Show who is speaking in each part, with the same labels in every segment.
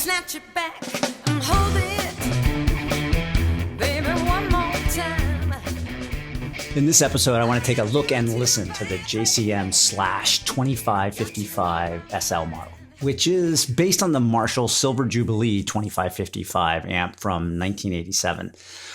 Speaker 1: snatch it back and hold it, baby, one more time.
Speaker 2: In this episode, I want to take a look and listen to the JCM Slash 2555 SL model, which is based on the Marshall Silver Jubilee 2555 amp from 1987.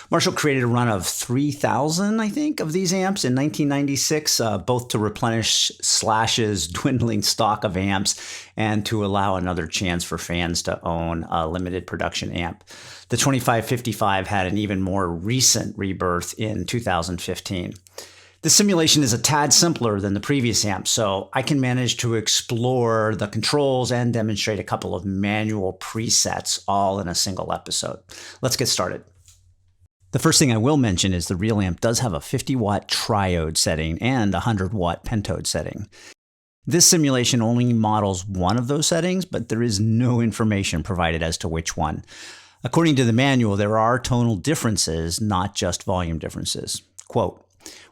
Speaker 2: Marshall created a run of 3,000, I think, of these amps in 1996, both to replenish Slash's dwindling stock of amps and to allow another chance for fans to own a limited production amp. The 2555 had an even more recent rebirth in 2015. The simulation is a tad simpler than the previous amp, so I can manage to explore the controls and demonstrate a couple of manual presets all in a single episode. Let's get started. The first thing I will mention is the real amp does have a 50-watt triode setting and a 100-watt pentode setting. This simulation only models one of those settings, but there is no information provided as to which one. According to the manual, there are tonal differences, not just volume differences. Quote,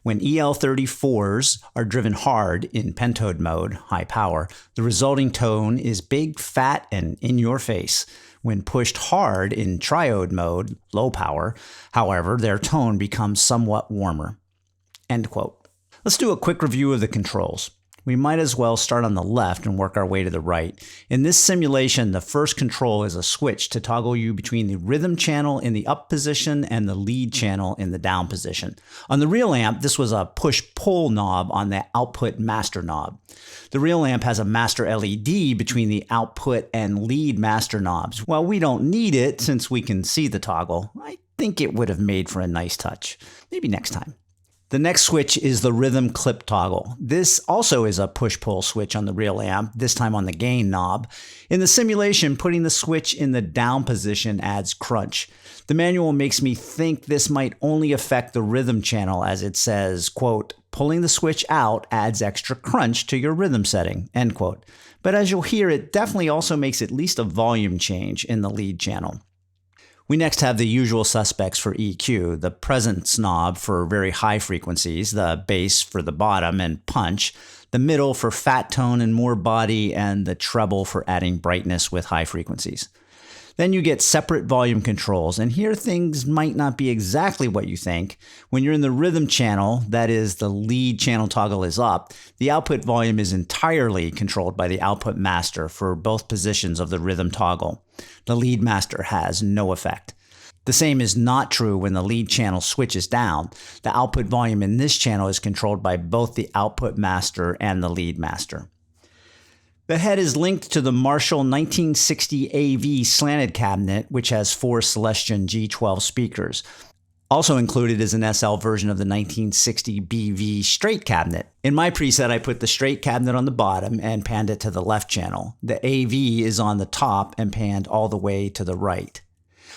Speaker 2: when EL34s are driven hard in pentode mode, high power, the resulting tone is big, fat, and in your face. When pushed hard in triode mode, low power, however, their tone becomes somewhat warmer. End quote. Let's do a quick review of the controls. We might as well start on the left and work our way to the right. In this simulation, the first control is a switch to toggle you between the rhythm channel in the up position and the lead channel in the down position. On the real amp, this was a push-pull knob on the output master knob. The real amp has a master LED between the output and lead master knobs. While we don't need it since we can see the toggle, I think it would have made for a nice touch. Maybe next time. The next switch is the rhythm clip toggle. This also is a push-pull switch on the real amp, this time on the gain knob. In the simulation, putting the switch in the down position adds crunch. The manual makes me think this might only affect the rhythm channel, as it says, quote, pulling the switch out adds extra crunch to your rhythm setting, end quote. But as you'll hear, it definitely also makes at least a volume change in the lead channel. We next have the usual suspects for EQ, the presence knob for very high frequencies, the bass for the bottom and punch, the middle for fat tone and more body, and the treble for adding brightness with high frequencies. Then you get separate volume controls, and here things might not be exactly what you think. When you're in the rhythm channel, that is, the lead channel toggle is up, the output volume is entirely controlled by the output master for both positions of the rhythm toggle. The lead master has no effect. The same is not true when the lead channel switches down. The output volume in this channel is controlled by both the output master and the lead master. The head is linked to the Marshall 1960 AV slanted cabinet, which has 4 Celestion G12 speakers. Also included is an SL version of the 1960 BV straight cabinet. In my preset, I put the straight cabinet on the bottom and panned it to the left channel. The AV is on the top and panned all the way to the right.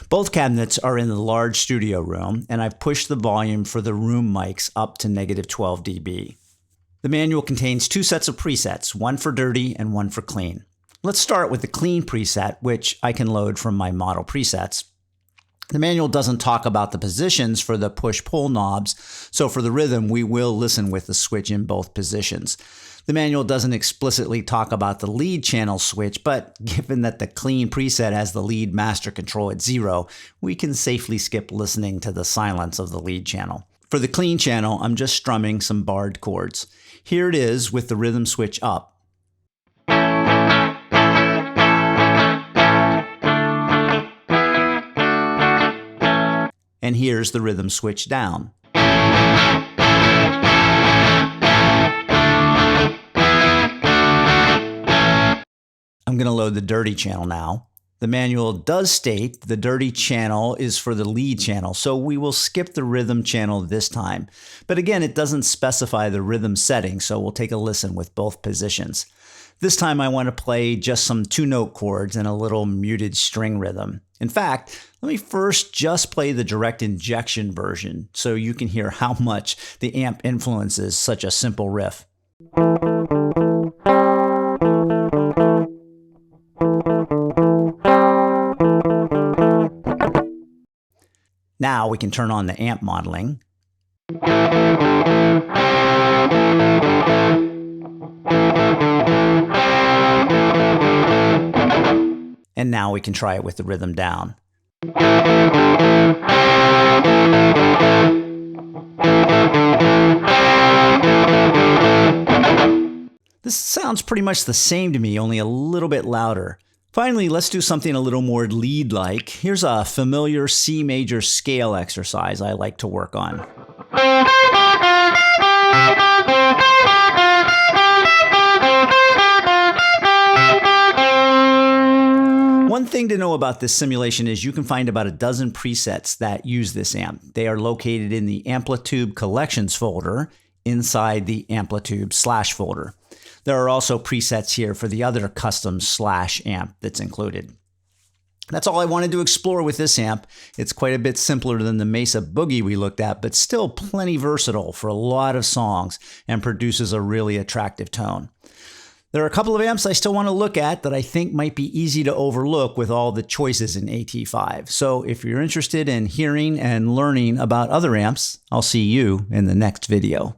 Speaker 2: Both cabinets are in the large studio room, and I've pushed the volume for the room mics up to -12 dB. The manual contains 2 sets of presets, one for dirty and one for clean. Let's start with the clean preset, which I can load from my model presets. The manual doesn't talk about the positions for the push-pull knobs, so for the rhythm, we will listen with the switch in both positions. The manual doesn't explicitly talk about the lead channel switch, but given that the clean preset has the lead master control at 0, we can safely skip listening to the silence of the lead channel. For the clean channel, I'm just strumming some barred chords. Here it is with the rhythm switch up. And here's the rhythm switch down. I'm going to load the dirty channel now. The manual does state the dirty channel is for the lead channel, so we will skip the rhythm channel this time. But again, it doesn't specify the rhythm setting, so we'll take a listen with both positions. This time I want to play just some 2-note chords and a little muted string rhythm. In fact, let me first just play the direct injection version so you can hear how much the amp influences such a simple riff. Now we can turn on the amp modeling. And now we can try it with the rhythm down. This sounds pretty much the same to me, only a little bit louder. Finally, let's do something a little more lead-like. Here's a familiar C major scale exercise I like to work on. One thing to know about this simulation is you can find about a dozen presets that use this amp. They are located in the AmpliTube Collections folder inside the AmpliTube Slash folder. There are also presets here for the other custom Slash amp that's included. That's all I wanted to explore with this amp. It's quite a bit simpler than the Mesa Boogie we looked at, but still plenty versatile for a lot of songs and produces a really attractive tone. There are a couple of amps I still want to look at that I think might be easy to overlook with all the choices in AT5. So if you're interested in hearing and learning about other amps, I'll see you in the next video.